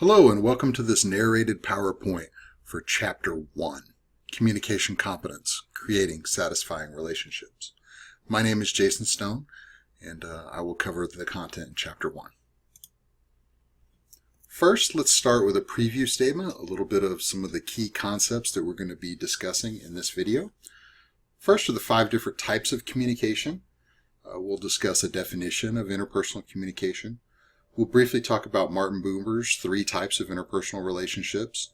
Hello and welcome to this narrated PowerPoint for Chapter 1, Communication Competence, Creating Satisfying Relationships. My name is Jason Stone and I will cover the content in Chapter 1. First, let's start with a preview statement, a little bit of some of the key concepts that we're going to be discussing in this video. First are the 5 different types of communication. We'll discuss a definition of interpersonal communication. We'll briefly talk about Martin Buber's 3 types of interpersonal relationships.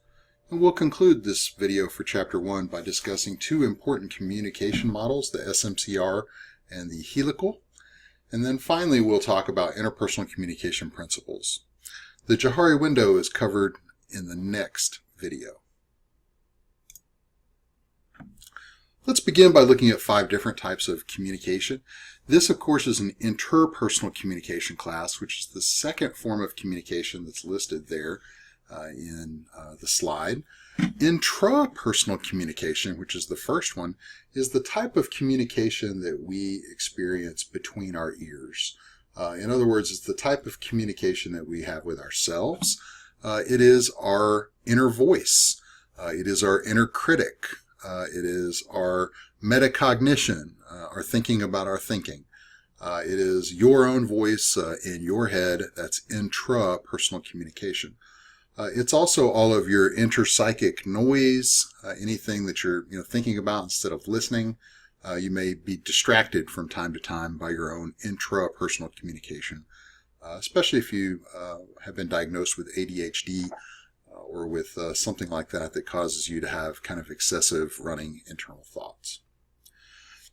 And we'll conclude this video for Chapter 1 by discussing 2 important communication models, the SMCR and the Helical. And then finally, we'll talk about interpersonal communication principles. The Johari window is covered in the next video. Let's begin by looking at 5 different types of communication. This, of course, is an interpersonal communication class, which is the second form of communication that's listed there in the slide. Intrapersonal communication, which is the first one, is the type of communication that we experience between our ears. In other words, it's the type of communication that we have with ourselves. It is our inner voice. It is our inner critic. It is our metacognition, our thinking about our thinking. It is your own voice in your head. That's intrapersonal communication. It's also all of your interpsychic noise, anything that you're thinking about instead of listening. You may be distracted from time to time by your own intrapersonal communication, especially if you have been diagnosed with ADHD or with something like that that causes you to have kind of excessive running internal thoughts.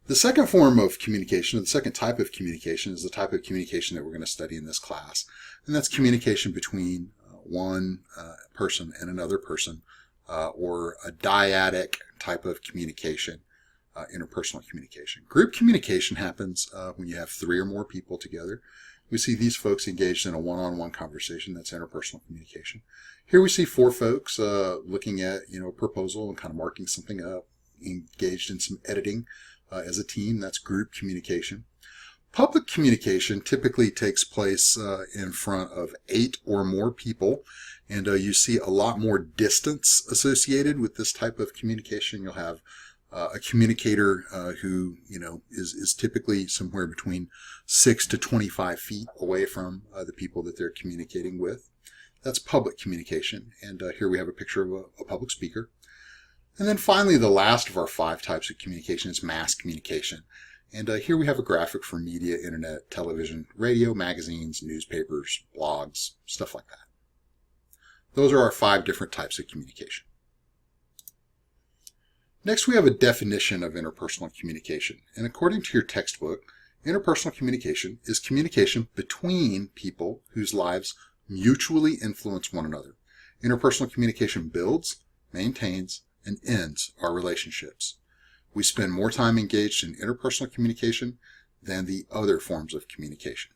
The second form of communication, or the second type of communication, is the type of communication that we're going to study in this class, and that's communication between one person and another person, or a dyadic type of communication, interpersonal communication. Group communication happens when you have 3 or more people together. We see these folks engaged in a one-on-one conversation. That's interpersonal communication. Here we see 4 folks looking at a proposal and kind of marking something up, engaged in some editing as a team. That's group communication. Public communication typically takes place in front of 8 or more people, and you see a lot more distance associated with this type of communication. You'll have a communicator who is typically somewhere between 6 to 25 feet away from the people that they're communicating with. That's public communication, and here we have a picture of a public speaker. And then finally, the last of our 5 types of communication is mass communication. And here we have a graphic for media, internet, television, radio, magazines, newspapers, blogs, stuff like that. Those are our 5 different types of communication. Next, we have a definition of interpersonal communication. And according to your textbook, interpersonal communication is communication between people whose lives mutually influence one another. Interpersonal communication builds, maintains, and ends our relationships. We spend more time engaged in interpersonal communication than the other forms of communication.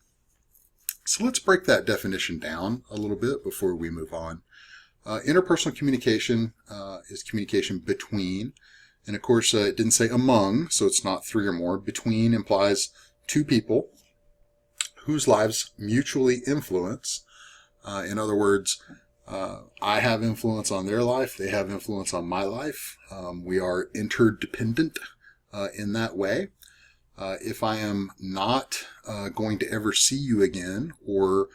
So let's break that definition down a little bit before we move on. Interpersonal communication is communication between, and of course it didn't say among, so it's not 3 or more. Between implies 2 people whose lives mutually influence. In other words, I have influence on their life, they have influence on my life. We are interdependent in that way. If I am not going to ever see you again, or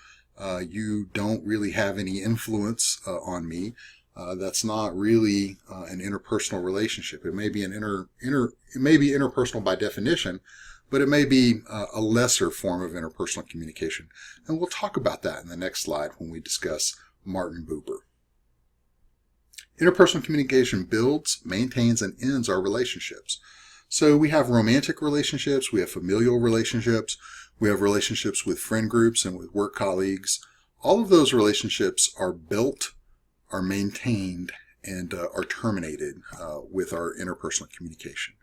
you don't really have any influence on me, that's not really an interpersonal relationship. It may be it may be interpersonal by definition, but it may be a lesser form of interpersonal communication. And we'll talk about that in the next slide when we discuss Martin Buber. Interpersonal communication builds, maintains, and ends our relationships. So we have romantic relationships, we have familial relationships, we have relationships with friend groups and with work colleagues. All of those relationships are built, are maintained, and are terminated with our interpersonal communication.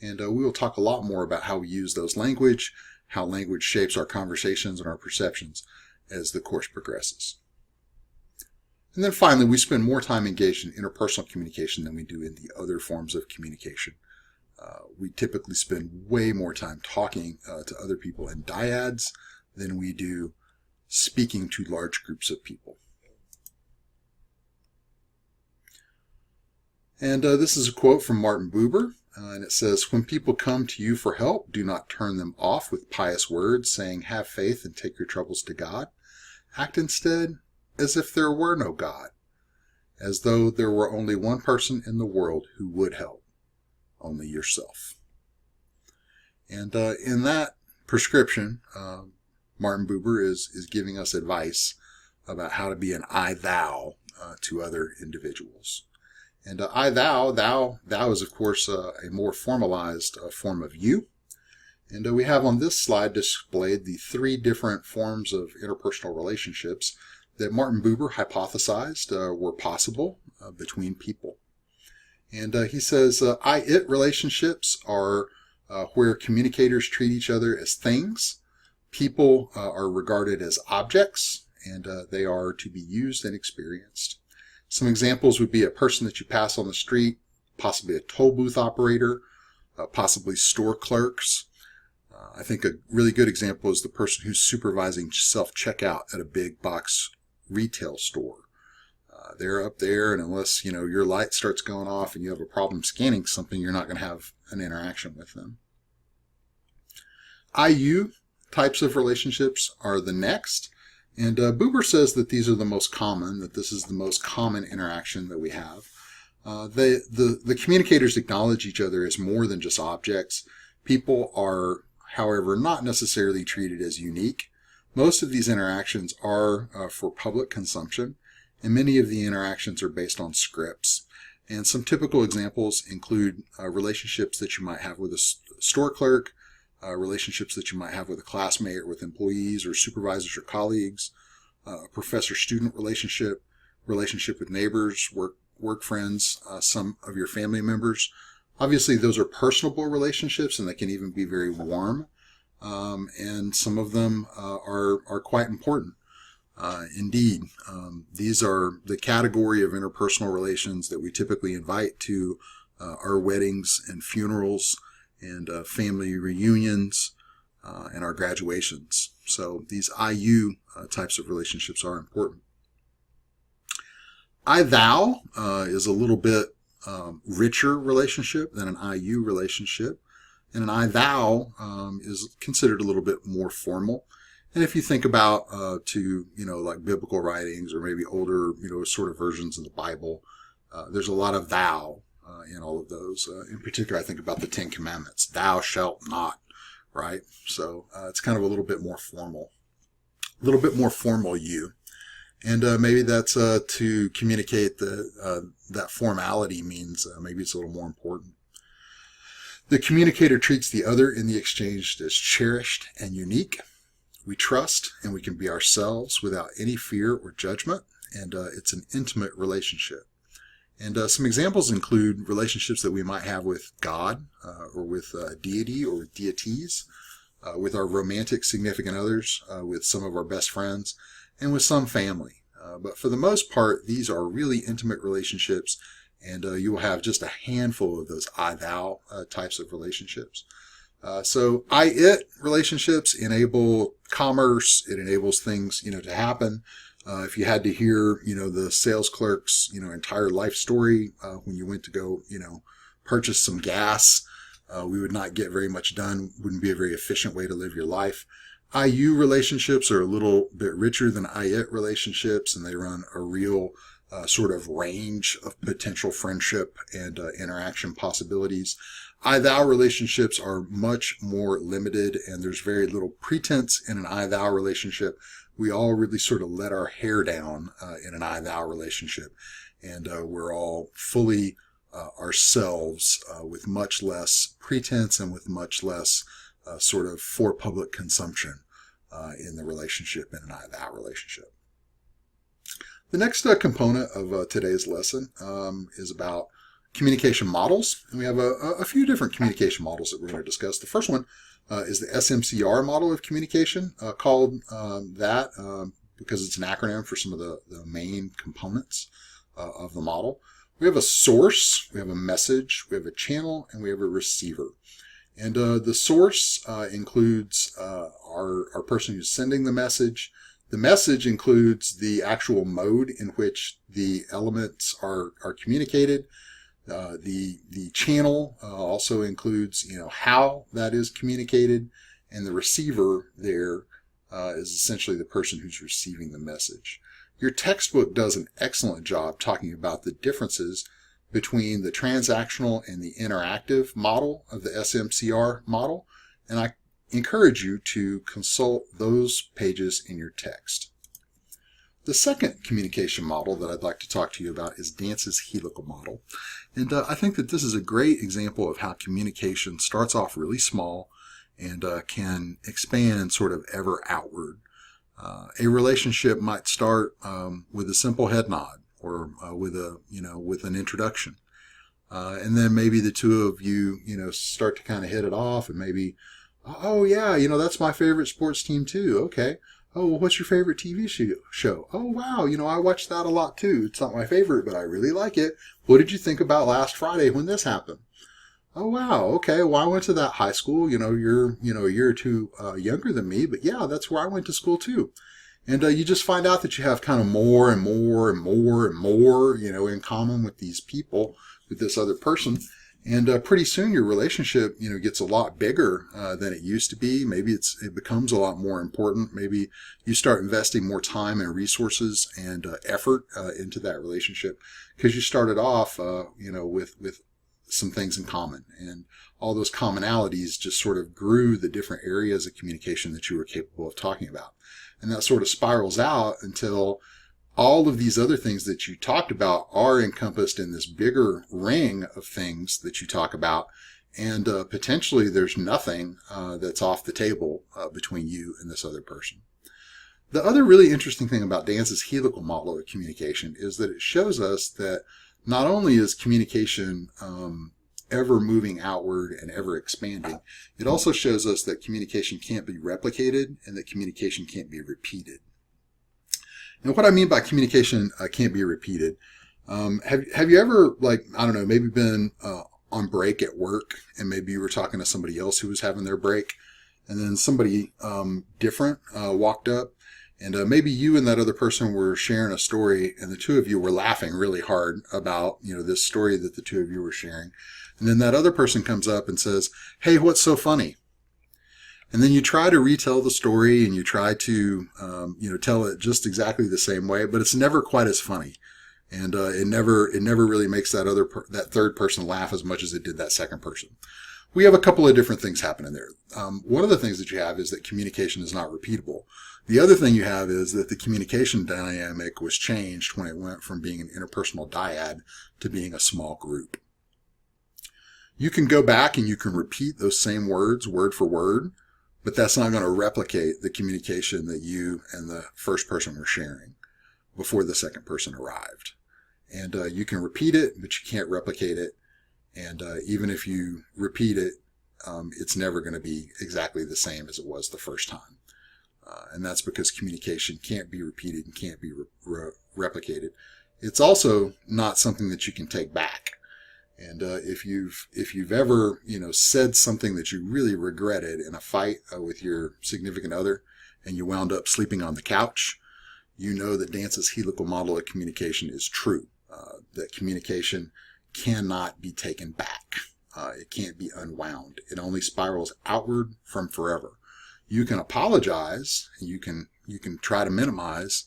And we will talk a lot more about how we use those language, how language shapes our conversations and our perceptions as the course progresses. And then finally, we spend more time engaged in interpersonal communication than we do in the other forms of communication. We typically spend way more time talking to other people in dyads than we do speaking to large groups of people. And this is a quote from Martin Buber, and it says, "When people come to you for help, do not turn them off with pious words, saying, 'Have faith and take your troubles to God.' Act instead as if there were no God, as though there were only one person in the world who would help, only yourself." And in that prescription, Martin Buber is giving us advice about how to be an I-thou to other individuals. And thou is, of course, a more formalized form of you. And we have on this slide displayed the 3 different forms of interpersonal relationships that Martin Buber hypothesized were possible between people. And he says I-it relationships are where communicators treat each other as things. People are regarded as objects, and they are to be used and experienced. Some examples would be a person that you pass on the street, possibly a toll booth operator, possibly store clerks. I think a really good example is the person who's supervising self-checkout at a big box retail store. They're up there, and unless your light starts going off and you have a problem scanning something, you're not going to have an interaction with them. IU types of relationships are the next. And Buber says that these are the most common, that this is the most common interaction that we have. The communicators acknowledge each other as more than just objects. People are, however, not necessarily treated as unique. Most of these interactions are for public consumption, and many of the interactions are based on scripts. And some typical examples include relationships that you might have with a store clerk, relationships that you might have with a classmate or with employees or supervisors or colleagues, a professor-student relationship with neighbors, work friends, some of your family members. Obviously, those are personable relationships, and they can even be very warm, and some of them are quite important. Indeed, these are the category of interpersonal relations that we typically invite to our weddings and funerals and family reunions and our graduations. So these IU types of relationships are important. I-thou is a little bit richer relationship than an IU relationship. And an I-thou is considered a little bit more formal. And if you think about like biblical writings or maybe older, sort of versions of the Bible, there's a lot of thou in all of those. In particular, I think about the 10 Commandments. Thou shalt not, right? So it's kind of a little bit more formal. You. And maybe that's to communicate that formality means maybe it's a little more important. The communicator treats the other in the exchange as cherished and unique. We trust and we can be ourselves without any fear or judgment, and it's an intimate relationship. And some examples include relationships that we might have with God or with deity or with deities, with our romantic significant others, with some of our best friends, and with some family. But for the most part, these are really intimate relationships, and you will have just a handful of those I-thou types of relationships. So I-it relationships enable commerce. It enables things, to happen. If you had to hear, the sales clerk's, entire life story when you went to go, purchase some gas, we would not get very much done. Wouldn't be a very efficient way to live your life. IU relationships are a little bit richer than I-it relationships, and they run a real sort of range of potential friendship and interaction possibilities. I-thou relationships are much more limited, and there's very little pretense in an I-thou relationship. We all really sort of let our hair down in an I-thou relationship, and we're all fully ourselves with much less pretense and with much less sort of for public consumption in the relationship, in an I-thou relationship. The next component of today's lesson is about communication models. And we have a few different communication models that we're going to discuss. The first one is the SMCR model of communication, called that because it's an acronym for some of the main components of the model. We have a source, we have a message, we have a channel, and we have a receiver. And the source includes our person who's sending the message. The message includes the actual mode in which the elements are communicated. The channel also includes, how that is communicated, and the receiver there is essentially the person who's receiving the message. Your textbook does an excellent job talking about the differences between the transactional and the interactive model of the SMCR model, and I encourage you to consult those pages in your text. The second communication model that I'd like to talk to you about is Dance's helical model. And I think that this is a great example of how communication starts off really small and can expand sort of ever outward. A relationship might start with a simple head nod or with an introduction. And then maybe the two of you, start to kind of hit it off, and maybe, oh yeah, that's my favorite sports team too. Okay. Oh, well, what's your favorite TV show? Oh, wow, I watch that a lot too. It's not my favorite, but I really like it. What did you think about last Friday when this happened? Oh, wow, okay, well, I went to that high school. You're, a year or two younger than me, but yeah, that's where I went to school too. And you just find out that you have kind of more and more and more and more, in common with these people, with this other person. And pretty soon your relationship, gets a lot bigger than it used to be. Maybe it becomes a lot more important. Maybe you start investing more time and resources and effort into that relationship because you started off, with some things in common. And all those commonalities just sort of grew the different areas of communication that you were capable of talking about. And that sort of spirals out until all of these other things that you talked about are encompassed in this bigger ring of things that you talk about. And potentially there's nothing that's off the table between you and this other person. The other really interesting thing about Dance's helical model of communication is that it shows us that not only is communication ever moving outward and ever expanding, it also shows us that communication can't be replicated and that communication can't be repeated. And what I mean by communication can't be repeated, have you ever, maybe been on break at work, and maybe you were talking to somebody else who was having their break, and then somebody different walked up, and maybe you and that other person were sharing a story, and the two of you were laughing really hard about, this story that the two of you were sharing. And then that other person comes up and says, "Hey, what's so funny?" And then you try to retell the story, and you try to, tell it just exactly the same way, but it's never quite as funny. And it never really makes that third person laugh as much as it did that second person. We have a couple of different things happening there. One of the things that you have is that communication is not repeatable. The other thing you have is that the communication dynamic was changed when it went from being an interpersonal dyad to being a small group. You can go back and you can repeat those same words word for word, but that's not going to replicate the communication that you and the first person were sharing before the second person arrived. And you can repeat it, but you can't replicate it. And even if you repeat it, it's never going to be exactly the same as it was the first time. And that's because communication can't be repeated and can't be replicated. It's also not something that you can take back. And if you've ever said something that you really regretted in a fight with your significant other, and you wound up sleeping on the couch, you know that Dance's helical model of communication is true. That communication cannot be taken back. It can't be unwound. It only spirals outward from forever. You can apologize, and you can try to minimize,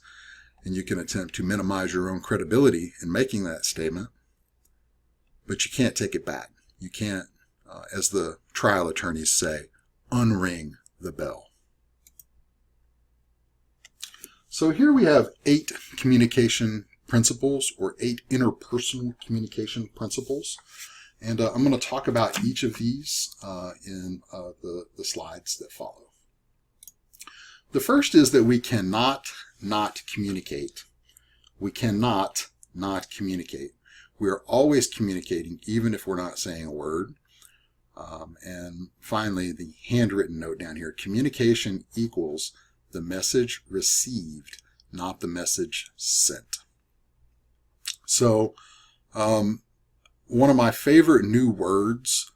and you can attempt to minimize your own credibility in making that statement, but you can't take it back. You can't, as the trial attorneys say, unring the bell. So here we have 8 communication principles, or 8 interpersonal communication principles. And I'm going to talk about each of these in the slides that follow. The first is that we cannot not communicate. We cannot not communicate. We are always communicating, even if we're not saying a word. And finally, the handwritten note down here, communication equals the message received, not the message sent. So, one of my favorite new words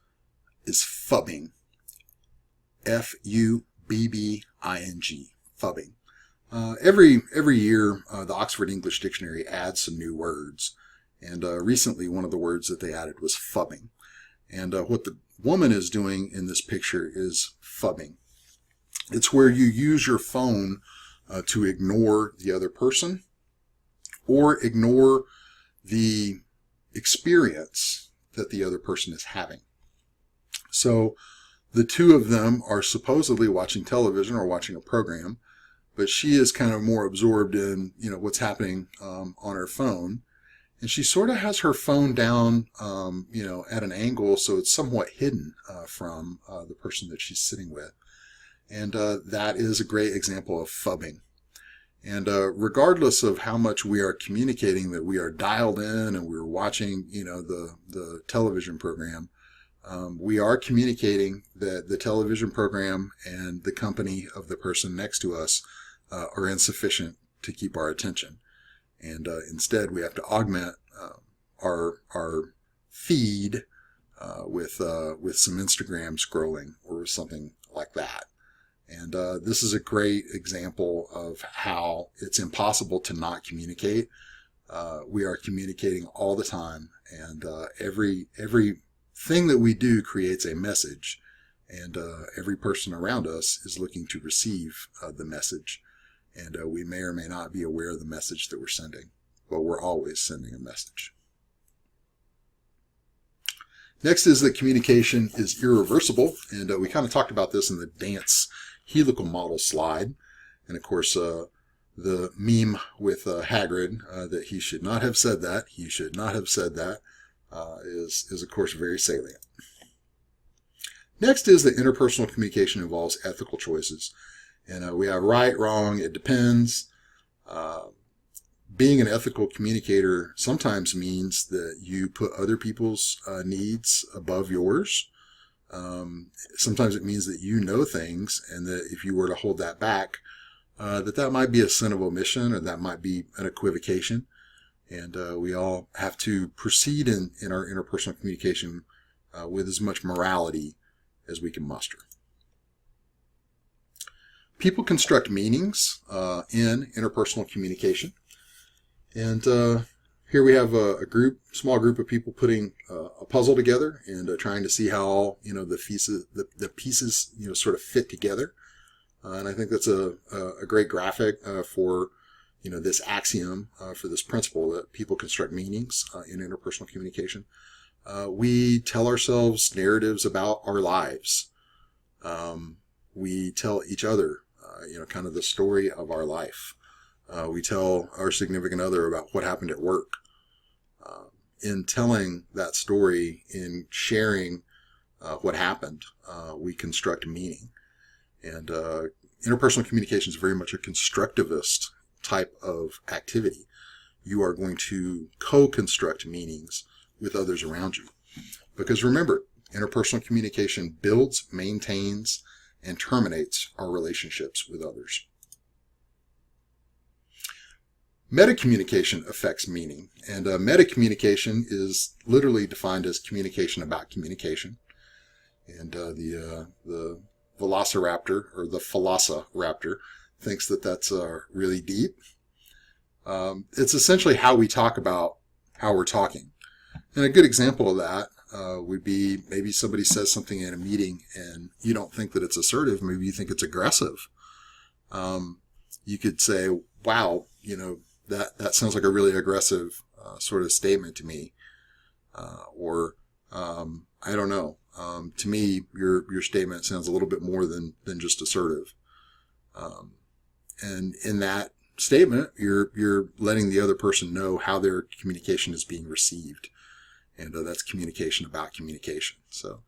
is fubbing. F-U-B-B-I-N-G, fubbing. Every year, the Oxford English Dictionary adds some new words. And recently, one of the words that they added was phubbing. And what the woman is doing in this picture is phubbing. It's where you use your phone to ignore the other person or ignore the experience that the other person is having. So the two of them are supposedly watching television or watching a program, but she is kind of more absorbed in, what's happening on her phone. And she sort of has her phone down, at an angle so it's somewhat hidden from the person that she's sitting with. And that is a great example of phubbing. And regardless of how much we are communicating that we are dialed in and we're watching, the television program, we are communicating that the television program and the company of the person next to us are insufficient to keep our attention. And instead, we have to augment our feed with some Instagram scrolling or something like that. And this is a great example of how it's impossible to not communicate. We are communicating all the time, and every thing that we do creates a message, and every person around us is looking to receive the message. And we may or may not be aware of the message that we're sending, but we're always sending a message. Next is that communication is irreversible, and we kind of talked about this in the dance helical model slide. And of course, the meme with Hagrid, that he should not have said that, is of course very salient. Next is that interpersonal communication involves ethical choices. And we have right, wrong, it depends. Being an ethical communicator sometimes means that you put other people's needs above yours. Sometimes it means that you know things, and that if you were to hold that back, that might be a sin of omission, or that might be an equivocation. And we all have to proceed in our interpersonal communication with as much morality as we can muster. People construct meanings in interpersonal communication. And here we have a small group of people putting a puzzle together and trying to see how the pieces sort of fit together. And I think that's a great graphic for this axiom, for this principle that people construct meanings in interpersonal communication. We tell ourselves narratives about our lives. We tell each other, kind of the story of our life. We tell our significant other about what happened at work. In telling that story, in sharing what happened, we construct meaning. And interpersonal communication is very much a constructivist type of activity. You are going to co-construct meanings with others around you. Because remember, interpersonal communication builds, maintains, and terminates our relationships with others. Metacommunication affects meaning, and metacommunication is literally defined as communication about communication. And the velociraptor, or the velociraptor, thinks that that's really deep. It's essentially how we talk about how we're talking. And a good example of that would be maybe somebody says something in a meeting and you don't think that it's assertive, maybe you think it's aggressive. You could say, wow, that sounds like a really aggressive sort of statement to me. Or I don't know. To me, your statement sounds a little bit more than just assertive. And in that statement, you're letting the other person know how their communication is being received. And that's communication about communication. So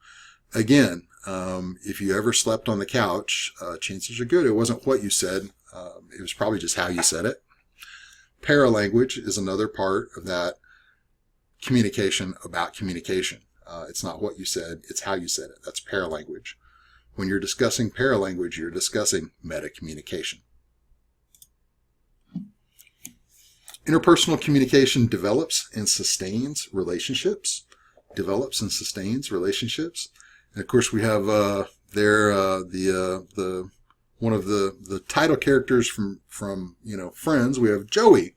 again, if you ever slept on the couch, chances are good it wasn't what you said. It was probably just how you said it. Paralanguage is another part of that communication about communication. It's not what you said, it's how you said it. That's paralanguage. When you're discussing paralanguage, you're discussing metacommunication. Interpersonal communication develops and sustains relationships. And of course, we have there one of the title characters from Friends. We have Joey,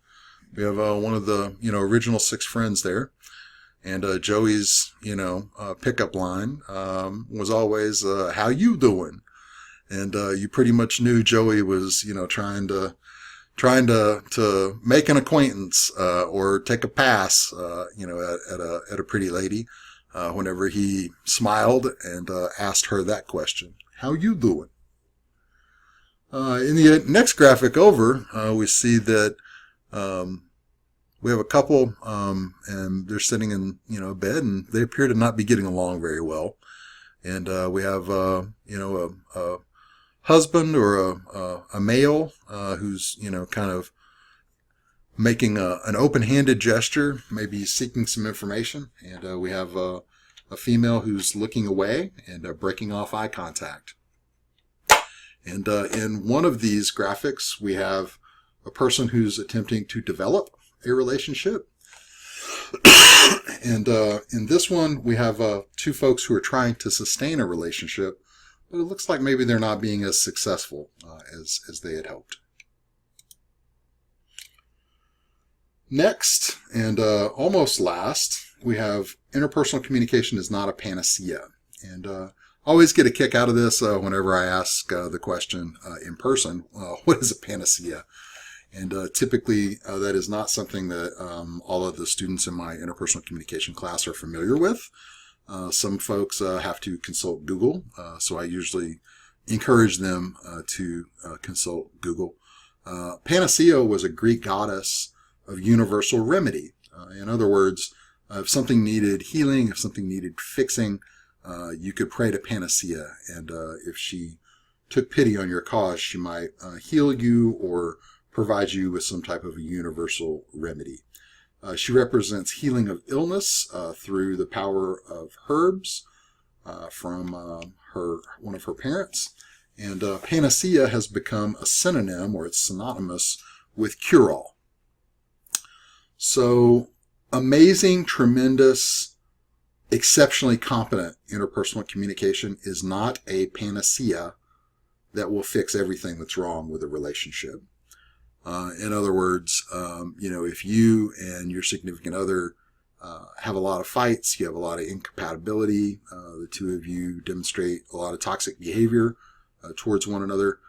We have one of the original 6 friends there, and Joey's pickup line was always "How you doing?" And you pretty much knew Joey was trying to make an acquaintance or take a pass at a pretty lady whenever he smiled and asked her that question, "How you doing?" In the next graphic over, we see that we have a couple, and they're sitting in bed, and they appear to not be getting along very well. And we have a husband or a male who's kind of making an open-handed gesture, maybe seeking some information, and we have a female who's looking away and breaking off eye contact. And in one of these graphics, we have a person who's attempting to develop a relationship. And in this one, we have 2 folks who are trying to sustain a relationship, but it looks like maybe they're not being as successful as they had hoped. Next, and almost last, we have interpersonal communication is not a panacea. And I always get a kick out of this whenever I ask the question in person, what is a panacea? And typically that is not something that all of the students in my interpersonal communication class are familiar with. Some folks have to consult Google, so I usually encourage them to consult Google. Panacea was a Greek goddess of universal remedy. In other words, if something needed healing, if something needed fixing, you could pray to Panacea, and if she took pity on your cause, she might heal you or provide you with some type of a universal remedy. She represents healing of illness through the power of herbs from one of her parents. And panacea has become a synonym, or it's synonymous with cure-all. So amazing, tremendous, exceptionally competent interpersonal communication is not a panacea that will fix everything that's wrong with a relationship. In other words, if you and your significant other have a lot of fights, you have a lot of incompatibility, the 2 of you demonstrate a lot of toxic behavior towards one another,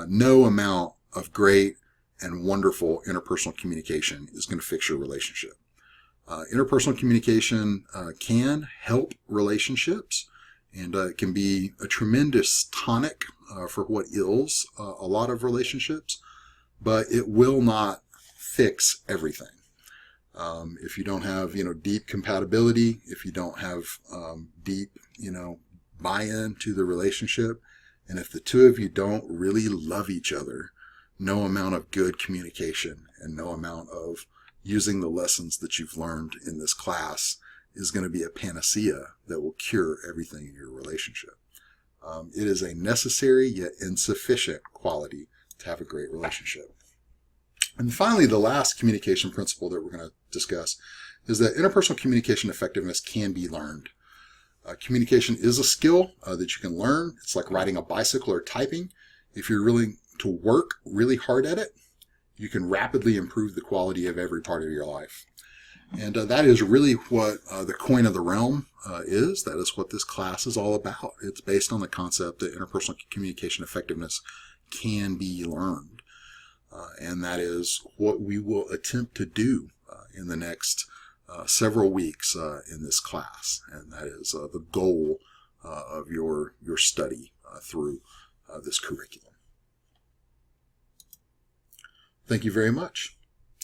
no amount of great and wonderful interpersonal communication is going to fix your relationship. Interpersonal communication can help relationships, and it can be a tremendous tonic for what ails a lot of relationships, but it will not fix everything. If you don't have, deep compatibility, if you don't have deep, buy-in to the relationship, and if the 2 of you don't really love each other, no amount of good communication and no amount of using the lessons that you've learned in this class is going to be a panacea that will cure everything in your relationship. It is a necessary yet insufficient quality to have a great relationship. And finally, the last communication principle that we're going to discuss is that interpersonal communication effectiveness can be learned. Communication is a skill that you can learn. It's like riding a bicycle or typing. If you're willing to work really hard at it, you can rapidly improve the quality of every part of your life. And that is really what the coin of the realm is. That is what this class is all about. It's based on the concept that interpersonal communication effectiveness can be learned. And that is what we will attempt to do in the next several weeks in this class. And that is the goal of your study through this curriculum. Thank you very much.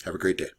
Have a great day.